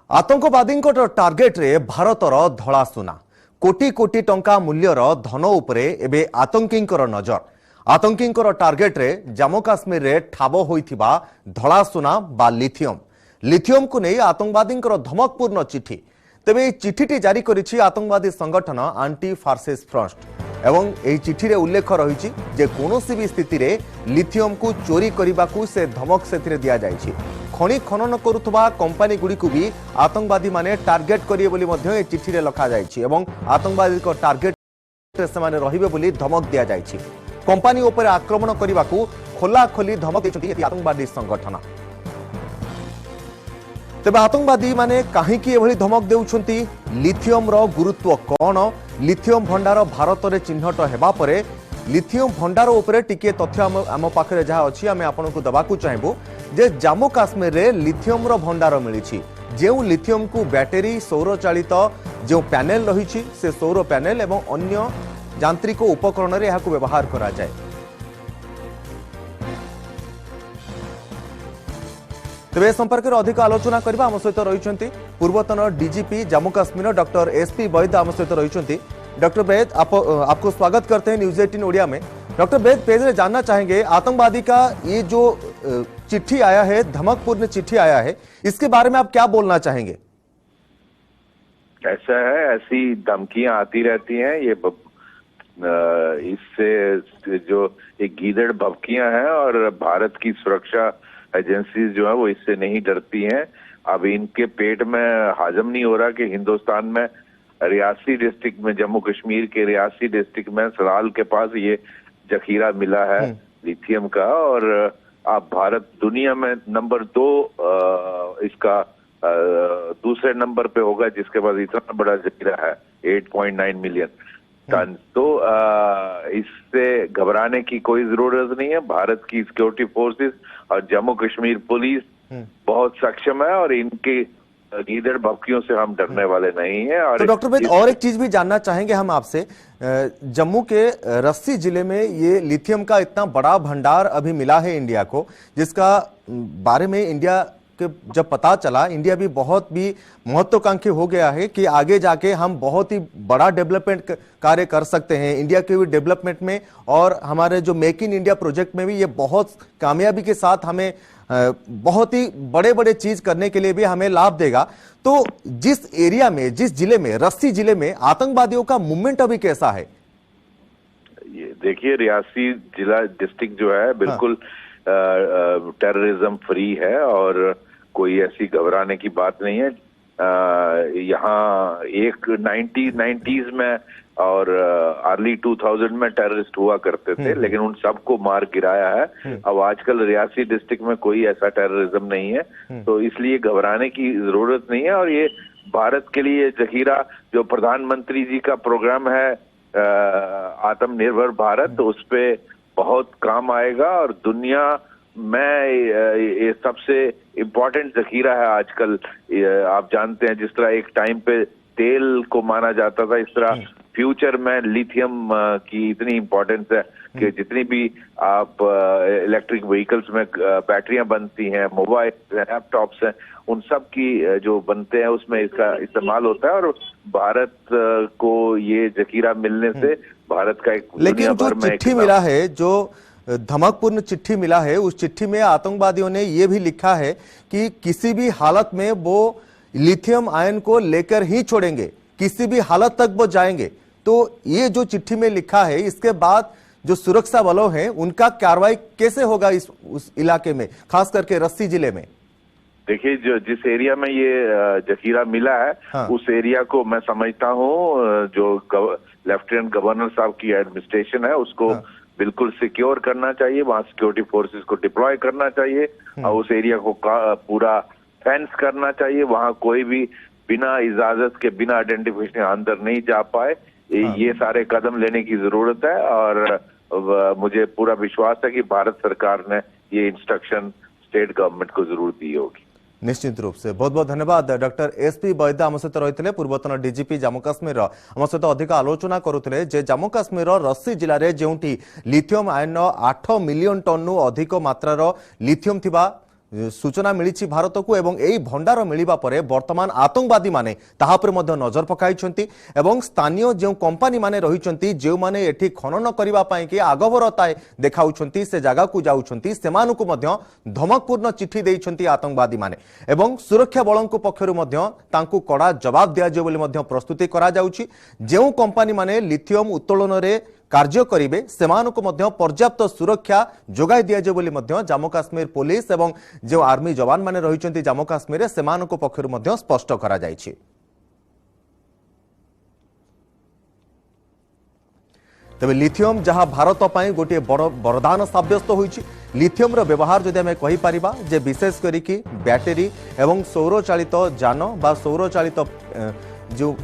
आतंकवादी टार्गेट रे भारतर धला सुना कोटी कोटी टंका मूल्यर धन उपरे एबे आतंकींकर नजर। आतंकींकर टार्गेट रे जम्मू काश्मीर रे ठाब होइथिबा धला सुना बा लिथियम को नहीं आतंकवादी धमकपूर्ण चिठी। तेबे चिठीटी जारी करिछि आतंकवादी संगठन आंटी फार्सेस फ्रंट एवं एही चिठी रे उल्लेख रहिछि जे कोनोसी भी स्थिति रे लिथियम को चोरी करिबाकू से धमक सेथिरे दिया जाइछि। खनि खनन करुथबा कंपनी गुडी को भी आतंकवादी माने टार्गेट करिए बोली मध्य ए चिठी रे लखा जाइछि एवं आतंकवादी को टार्गेट रे से रहिबे बोली धमक दिया जाइछि। कंपनी ऊपर आक्रमण करिबाकू खोला खोली धमक दैछि आतंकवादी संगठन। तेबे आतंकवादी माने काहेकि एभली धमक देउछंती, लिथियम रो गुरुत्व कोन, लिथियम भंडार भारत रे चिन्हट हेबा परे लिथियम भंडार उपरे टिके तथ्य आम पाखरे जहा अछि आमे आपनको दबाकू चाहेबो जे जम्मू काश्मीर रे लिथियम रो भंडार मिलिछि। जेउ लिथियम को बैटरी सौर चालित जो पैनल रहिछि से सौर पैनल एवं अन्य यांत्रिक उपकरण रे एहाकू व्यवहार करा जाय। तेबे संपर्क में अधिक आलोचना करबा आम सहित रहिछंती पूर्वतन DGP Jammu Kashmir doctor SP Vaid आम सहित रहिछंती। डॉक्टर वैद आपको स्वागत करते हैं न्यूज 18 ओडिया में। डॉक्टर वैद पेज में जानना चाहेंगे आतंकवादी का ये जो चिट्ठी आया है, धमकपूर्ण चिट्ठी आया है, इसके बारे में आप क्या बोलना चाहेंगे? ऐसा है, ऐसी धमकियां आती रहती हैं। ये इससे जो एक गीदड़ भभकियां हैं और भारत की सुरक्षा एजेंसीज जो है वो इससे नहीं डरती हैं। अब इनके पेट में हाजम नहीं हो रहा कि हिंदुस्तान में रियासी डिस्ट्रिक्ट में, जम्मू कश्मीर के रियासी डिस्ट्रिक्ट में सराल के पास ये जखीरा मिला है लिथियम का। और अब भारत दुनिया में नंबर 2 इसका दूसरे नंबर पे होगा जिसके पास इतना बड़ा जखीरा है 8.9 मिलियन टन। तो इससे घबराने की कोई जरूरत नहीं है। भारत की सिक्योरिटी फोर्सेस और जम्मू कश्मीर पुलिस बहुत सक्षम है और इनके गीदड़ भभकियों से हम डरने वाले नहीं हैं। और तो डॉक्टर वैद और एक चीज भी जानना चाहेंगे हम आपसे, जम्मू के रस्सी जिले में ये लिथियम का इतना बड़ा भंडार अभी मिला है इंडिया को, जिसका बारे में इंडिया के जब पता चला, इंडिया भी बहुत भी महत्वाकांक्षी हो गया है कि आगे जाके हम बहुत ही बड़ा डेवलपमेंट कार्य कर सकते हैं इंडिया के भी डेवलपमेंट में, और हमारे जो मेक इन इंडिया प्रोजेक्ट में भी ये बहुत कामयाबी के साथ हमें बहुत ही बड़े बड़े चीज करने के लिए भी हमें लाभ देगा। तो जिस एरिया में, जिस जिले में, रस्सी जिले में आतंकवादियों का मूवमेंट अभी कैसा है? ये देखिए, रियासी जिला डिस्ट्रिक्ट जो है बिल्कुल टेररिज्म फ्री है और कोई ऐसी घबराने की बात नहीं है। यहाँ एक 90s में और अर्ली 2000 में टेररिस्ट हुआ करते थे, लेकिन उन सबको मार गिराया है। अब आजकल रियासी डिस्ट्रिक्ट में कोई ऐसा टेररिज्म नहीं है, तो इसलिए घबराने की जरूरत नहीं है। और ये भारत के लिए जखीरा जो प्रधानमंत्री जी का प्रोग्राम है आत्मनिर्भर भारत, तो उस पे बहुत काम आएगा। और दुनिया में ये सबसे इम्पोर्टेंट जखीरा है आजकल। आप जानते हैं जिस तरह एक टाइम पे तेल को माना जाता था, इस तरह फ्यूचर में लिथियम की इतनी इम्पोर्टेंस है कि जितनी भी आप इलेक्ट्रिक व्हीकल्स में बैटरियां बनती हैं, मोबाइल लैपटॉप्स हैं, उन सब की जो बनते हैं उसमें इसका इस्तेमाल होता है। और भारत को ये जखीरा मिलने से भारत का एक, लेकिन जो चिट्ठी मिला है, जो धमकपूर्ण चिट्ठी मिला है, उस चिट्ठी में आतंकवादियों ने यह भी लिखा है कि किसी भी हालत में वो लिथियम आयन को लेकर ही छोड़ेंगे, किसी भी हालत तक वो जाएंगे। तो ये जो चिट्ठी में लिखा है, इसके बाद जो सुरक्षा बलों हैं उनका कार्रवाई कैसे होगा उस इलाके में, खास करके रस्सी जिले में? देखिए, जो जिस एरिया में ये जखीरा मिला है उस एरिया को मैं समझता हूँ जो लेफ्टिनेंट गवर्नर साहब की एडमिनिस्ट्रेशन है उसको बिल्कुल सिक्योर करना चाहिए। वहाँ सिक्योरिटी फोर्सेस को डिप्लॉय करना चाहिए और उस एरिया को पूरा फेंस करना चाहिए। वहाँ कोई भी बिना इजाजत के, बिना आइडेंटिफिकेशन अंदर नहीं जा पाए। ये सारे कदम लेने की जरूरत है और मुझे पूरा विश्वास है कि भारत सरकार ने ये इंस्ट्रक्शन स्टेट गवर्नमेंट को जरूर दी होगी। निश्चित रूप से बहुत बहुत धन्यवाद। डॉक्टर एसपी वैद आम सहित रही पूर्वतन डीजीपी जम्मू काश्मीर आम सहित अधिक आलोचना करुले जे जम्मू काश्मीर रस्सी जिले में जो लिथियम आयन 8 मिलियन टन अधिक मात्रार लिथियम थिबा सूचना मिली भारत को एवं यही भंडार मिलवा पर वर्तमान आतंकवादी माने ताहा पर मध्य नजर पकाइछंती एवं स्थानीय जो कंपनी माने रहिछंती जे माने एठी खनन करबा पई कि आगबरता देखाउछंती से जगह को जाउछंती सेमानकु मध्य धमकपूर्ण चिट्ठी देइछंती आतंकवादी माने एवं सुरक्षा बलंकु पक्षरु मध्य तांकु कड़ा जवाब दिया जे बोली मध्य प्रस्तुति करा जाउछि जे कंपनी माने लिथियम उत्तोलन रे कार्य करिवे सेमानकु मध्य पर्याप्त सुरक्षा जोगाई दिया जे बोली मध्य जम्मू काश्मीर पुलिस एवं जो आर्मी जवान माने रहिछंती जम्मू काश्मीर रे सेमानकु पक्षरु मध्य स्पष्ट करा जाइछि। तबे लिथियम जहां भारत पई गोटे बड़ वरदान साब्यस्त होइछि लिथियम रो व्यवहार जदि हमें कहि परिबा जे विशेष करी कि बैटरी एवं सौर चालित जान बा सौर चालित जो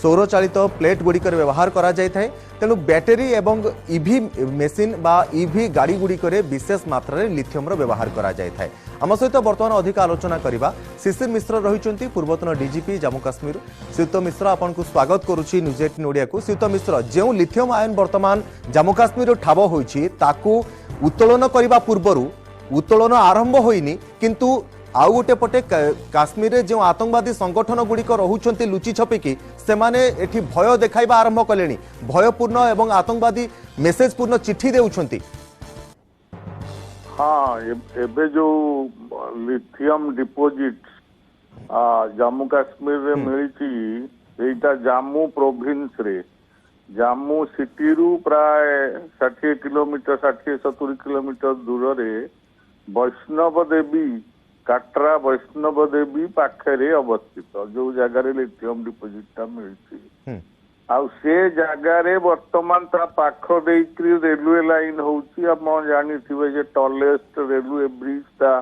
सौर चालित प्लेट गुड़िकर व्यवहार करा जाय थाए तेणु बैटेरी एवं ईवी मेसीन बा ईवी गाड़ी गुड़िकर विशेष मात्रा रे लिथियम रो व्यवहार करा जाय थाए। आम सहित बर्तमान अधिक आलोचना करबा शिशिर मिश्र रहिचंती पूर्वतन डीजीपी जम्मू काश्मीर श्रीयुत मिश्र आपन को स्वागत करूची न्यूज 18 ओडिया को। श्रीयुत मिश्र जो लिथियम आयन वर्तमान जम्मू काश्मीर ठाब होइछि ताकू उत्तोलन करबा पूर्वरु उत्तोलन आरंभ होइनी किंतु आउ गोटे पटे काश्मीर रे जो आतंकवादी संगठन गुड़िक रहुचंती लुचि छपिकी सेमाने एठी भय देखाइबा आरंभ कलेनी भयपूर्ण एवं आतंकवादी मेसेज पूर्ण चिट्ठी देउछंती। हाँ एबे जो लिथियम डिपोजिट जम्मू काश्मीर रे मिली एटा जम्मू प्रोविंस रे जम्मू सिटी रु प्राय 60 किलोमीटर 60-70 किलोमीटर दूर रे वैष्णव देवी काट्रा वैष्णव देवी पाखरे अवस्थित जो जगह लिथियम डिपोजिट मिली आ से जगार वर्तमान ता पाख देकरी रेलवे लाइन होउची आप जानिथिबे जे टॉलेस्ट रेलवे ब्रिज ता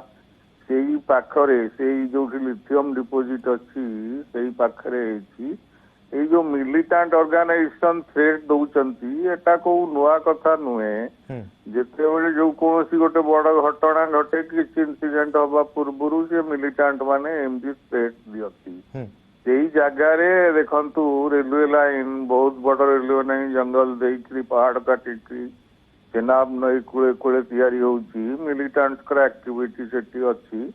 सेही पाखरे सेही जो लिथियम डिपोजिट अछि सेही पाखरे हेची ए जो मिलिटेंट ऑर्गेनाइजेशन थ्रेट दउचंती एटा को नुआ कथा नुहे जेते बेले जो कोनोसी गोटे बड़ घटना घटे कि इंसिडेंट होबा पूर्वरु से मिलिटेंट माने एमडी थ्रेट दियती सेही जगह रे देखंतु रेलवे लाइन बहुत बड़ रेलवे लाइन जंगल देकरी पहाड़ काटिकरी चेनाब नई कूले कूले तैयारी होउची मिलिटेंट्स कर एक्टिविटी सेठी अछि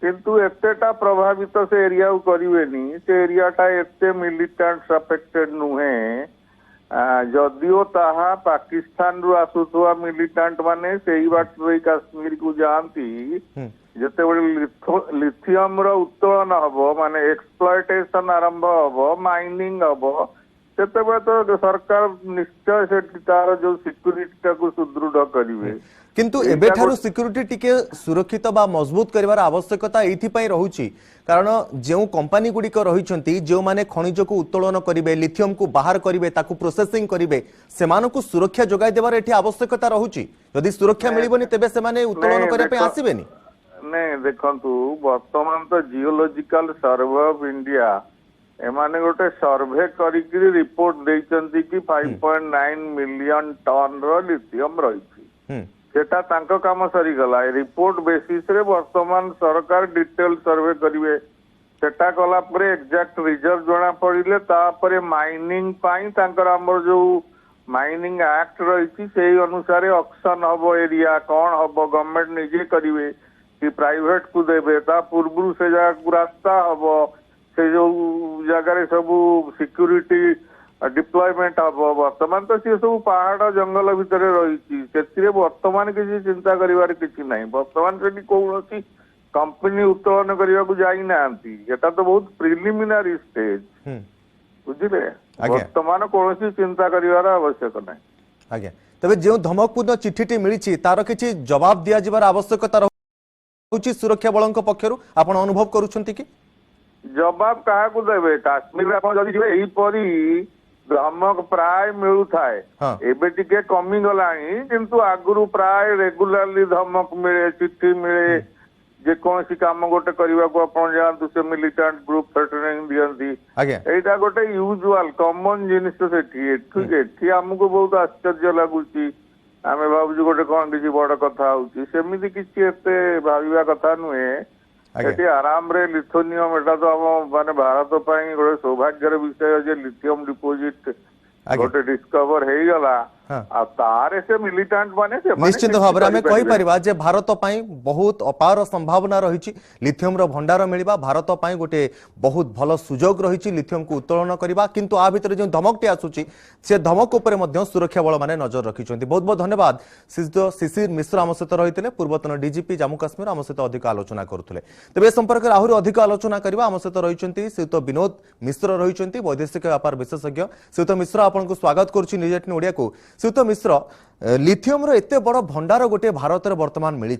किंतु एतेटा प्रभावित से एरिया करेनि से एरियाटा एते मिलिटेंट्स अफेक्टेड नुहे जदियो ताहा पाकिस्तान रु आसुथुआ मिलिटेंट माने सेही बाट रे काश्मीर को जानती जते बड़े लिथियम रो उत्तोलन हबो माने एक्सप्लॉयटेशन आरंभ हबो माइनिंग हबो सेते तो सरकार निश्चय से तार जो सिक्योरिटी को सुदृढ़ करिवे किंतु एबेठारु सिक्योरिटी टिके सुरक्षित बा मजबूत करिवार आवश्यकता एथि पई रहुची कारण जो कंपनी गुड़िक रहिचंती जो माने खनिज को उत्तोलन करिवे लिथियम को बाहर करिवे ताकू प्रोसेसिंग करिवे सेमानकु सुरक्षा जोगाई देबार एथि आवश्यकता रहुची यदि सुरक्षा मिलिबनी तेबे से माने उत्तोलन करिया पे आसीबेनी नहीं देखंतु वर्तमान तो जियोलॉजिकल सर्वे ऑफ इंडिया एमाने गोटे सर्वे करिकरी रिपोर्ट देइचंती कि 5.9 मिलियन टन रो लिथियम रहिछि सेटा तांको काम सरी गला रिपोर्ट बेसिस रे वर्तमान सरकार डिटेल सर्वे करिवे सेटा कला परे एग्जैक्ट रिजर्व जणा पड़िले तापरे माइनिंग पाई तांकर हमर जो माइनिंग एक्ट रहिछि सेही अनुसार ऑक्शन हबो एरिया कोन हबो गवर्नमेंट निजे करिवे कि प्राइवेट को देबे ता पूर्वरु से जगह रास्ता हबो से जो जगह सब सिक्योरिटी डिप्लॉयमेंट हम वर्तमान तो सी सब पहाड़ जंगल भितर रही वर्तमान किसी चिंता करिवार किछि नहीं वर्तमान से कौन कंपनी उत्तोलन करने को जाई नांती एटा तो बहुत प्रिलिमिनरी स्टेज बुझिले वर्तमान कौन चिंता करिवार आवश्यक नहीं आज्ञा तबे जो धमकपूर्ण चिट्ठी मिली तार किछि जवाब दिया जिबार आवश्यकता रहउछि सुरक्षा बलंक पक्षरु आपण अनुभव करूछंती कि जवाब कहा को देबे काश्मीर रे आपण जदि एही परी धमक प्राय मिलू थाए एबे टिके कमी गलानी किंतु आगुरु प्राय रेगुलरली धमक मिले चिट्ठी मिले जे कौन सी काम गोटे करबा को आपण जानतु से मिलिटेंट ग्रुप थ्रेटनिंग दियंती एटा गोटे यूजुअल कॉमन जिनिस सेठी ठीक एठी हमको बहुत आश्चर्य लागुची आमे भाबुजी गोटे कोन किछि बड़ कथा होउची सेमिति किछि एते भाबिबा कथा नुहे एटी आराम रे लिथियम एटा तो हम माने भारत पई गोटे सौभाग्यर विषय जे लिथियम डिपोजिट गोटे डिस्कवर हे गला आ तारे से मिलिटेंट माने से निश्चित भाव में कही परिबा जे भारत पई बहुत अपार संभावना रही लिथियम रो भंडार मिलवा भारत पई गोटे बहुत भल सुजोग रही लिथियम को उत्तोलन करबा किंतु आ भितर जो धमकटी आसुची से धमक उपर मध्य सुरक्षा बल माने नजर रखिछन्ती। बहुत बहुत धन्यवाद शिशिर मिश्र आम सहित रही पूर्वतन डीजीपी जम्मू काश्मीर आम सहित अधिक आलोचना करुले। तेज संपर्क में आहरी अधिक आलोचना करबा आम सहित रही श्रीयुत विनोद मिश्र रही वैदेशिक व्यापार विशेषज्ञ। श्रीयुत मिश्र आपको स्वागत करुच्ची न्यूज 18 ओडिया को। श्रीयुत मिश्र लिथियम एत बड़ भंडार गोटे भारत में बर्तमान मिली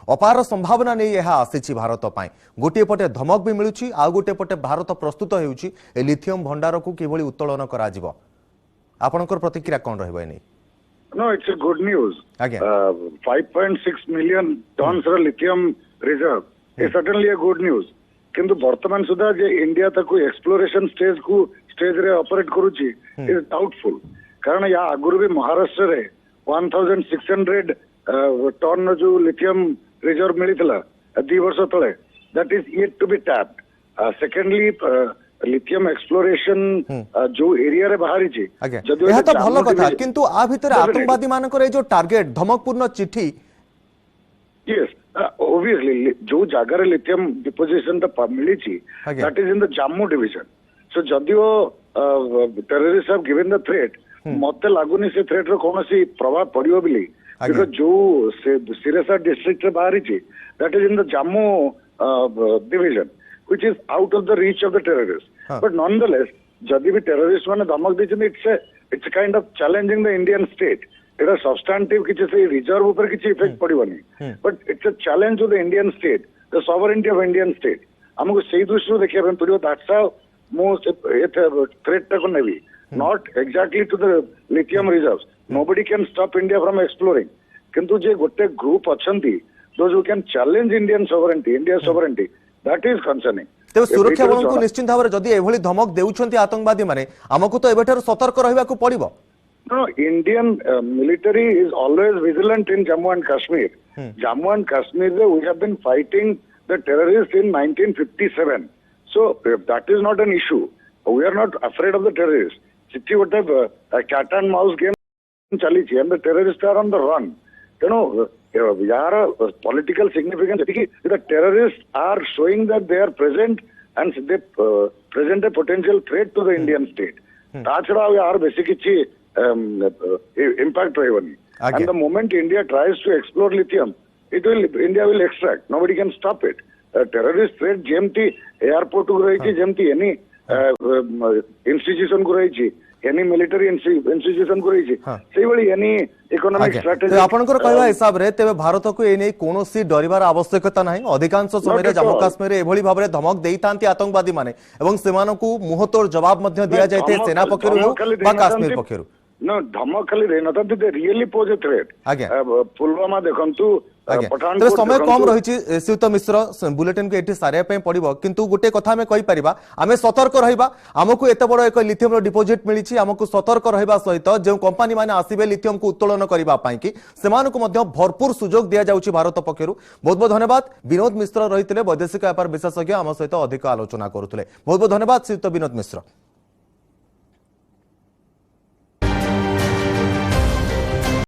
अपार संभावना नहीं यह आसी भारत पाई गोटे पटे धमक भी मिलूची आ गोटे पटे भारत प्रस्तुत होउची ए लिथियम भंडार को किभली उत्तोलन करा जिवो आपनकर प्रतिक्रिया कोन रहबो any? No, it's a good news. Again. 5.6 million tons of lithium reserve is certainly a good news. किंतु वर्तमान सुधा जे इंडिया तक एक्सप्लोरेशन स्टेज रे ऑपरेट करूची इज डाउटफुल कारण या आगुरु भी महाराष्ट्र रे 1600 टन जो लिथियम रिजर्व मिलितला 2 वर्ष तळे that is yet to be tapped. Secondly lithium exploration जो एरिया रे बाहरी छी जदि यह तो भलो कथा किंतु आ भितर आतंकवादी मानकर ए जो टारगेट धमकपूर्ण चिट्ठी yes obviously जो जगह रे लिथियम डिपोजिशन ता मिली छी that is in the Jammu division so जदिओ terrorist have given the threat मते लागुनी से थ्रेट रो कोनोसी प्रभाव पड़ियो बिली बिकॉज़ जो सिरसा डिस्ट्रिक्ट रे बाहरी छी that is in the Jammu division which is out of the reach of the terrorists. But nonetheless, जदि भी terrorists माने धमक दी it's a kind of challenging the Indian state. It is substantive किसी से reserve ऊपर किसी effect पड़िबनी. But it's a challenge to the Indian state, the sovereignty of Indian state. हमको सही दृष्टि देखिए अपन पड़ियो that's how most threat तक navy. Not exactly to the lithium reserves. Nobody can stop India from exploring. किंतु जे गोटे group अछंती those who can challenge Indian sovereignty, India's sovereignty. That is concerning. तेज सुरक्षा बल को निश्चित भाव में जदि एभली धमक देउछंती आतंकवादी माने हमको तो एबेठार सतर्क रहबा को पड़िबो। No, Indian military is always vigilant in Jammu and Kashmir. Jammu and Kashmir we have been fighting the terrorists in 1957. So that is not an issue. We are not afraid of the terrorists. City whatever a cat and mouse game chali chi and the terrorists are on the run. You know, यार political significance the terrorists are showing that they are present and they present a potential threat to the Indian state. ताछड़ा यार basic impact रहेवनी. And the moment India tries to explore lithium, India will extract. Nobody can stop it. Terrorist threat जेमती airport को रही थी जेमती any institution को रही थी any military institution को रही थी सही बड़ी any economic strategy. तो आपनकर कहवा हिसाब रे तेबे भारत को एने कोनोसी डरिबार आवश्यकता नाही अधिकांश समय जम्मू काश्मीर रे एभली भाबरे धमक देइतांती आतंकवादी माने एवं सेमानकु मुहतोड़ जवाब मध्य दिया जायते सेना पक्षरु बा काश्मीर पक्षरु No, धमक खाली देना था they really pose a threat. Pulwama देखंतु तो समय कम रही श्रीयुत मिश्र बुलेटिन को ये सारे पड़ो किंतु गोटे कथा कही पारिबा आमे सतर्क रहिबा आमको एत बड़ एक लिथियम डिपोजिट मिली आमको सतर्क रहिबा सहित जो कंपनी माने आसीबे लिथियम को उत्तोलन करबा पई कि सेमानकु मध्य भरपूर सुजोग दिया जाउची भारत पक्षरु। बहुत बहुत धन्यवाद। विनोद मिश्र रहितले वैदेशिक व्यापार विशेषज्ञ आम सहित अधिक आलोचना करुतले। बहुत बहुत धन्यवाद श्रीयुत विनोद मिश्र।